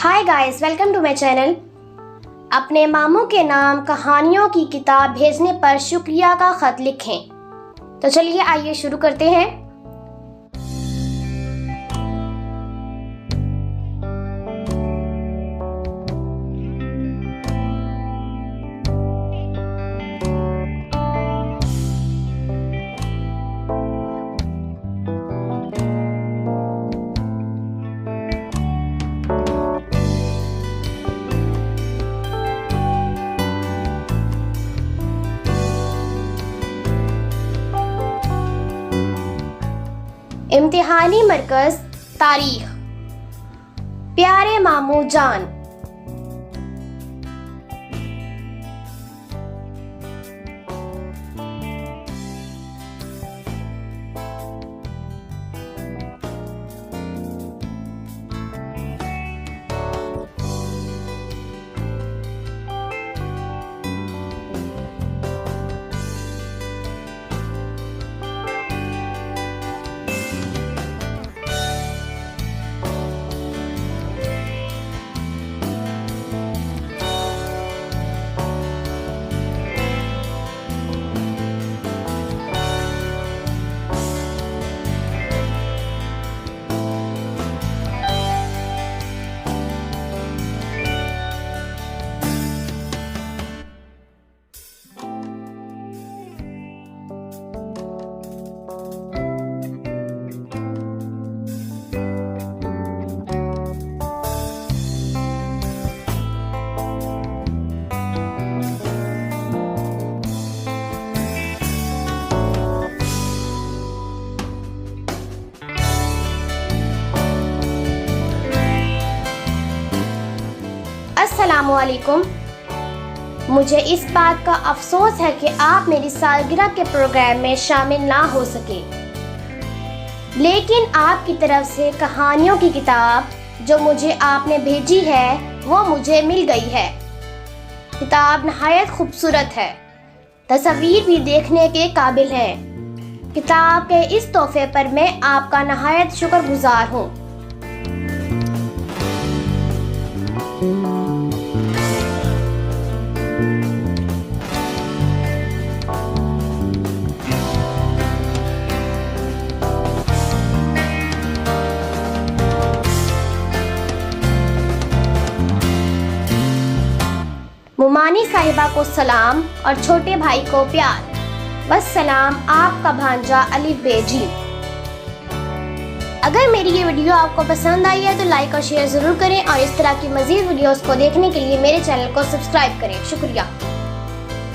Hi guys, welcome to my channel. अपने मामू के नाम कहानियों की किताब भेजने पर शुक्रिया का खत लिखें। तो चलिए आइए शुरू करते हैं। इम्तिहानी मरकज तारीख। प्यारे मामू जान, अस्सलामुअलैकुम। मुझे इस बात का अफसोस है कि आप मेरी सालगिरह के प्रोग्राम में शामिल ना हो सके, लेकिन आपकी तरफ से कहानियों की किताब जो मुझे आपने भेजी है वो मुझे मिल गई है। किताब नहायत खूबसूरत है, तस्वीर भी देखने के काबिल है। किताब के इस तोहफे पर मैं आपका नहायत शुक्रगुजार हूँ। मुमानी साहिबा को सलाम और छोटे भाई को प्यार। बस सलाम, आपका भांजा अलिफ बेजी। अगर मेरी ये वीडियो आपको पसंद आई है तो लाइक और शेयर ज़रूर करें और इस तरह की मज़ीद वीडियोस को देखने के लिए मेरे चैनल को सब्सक्राइब करें। शुक्रिया।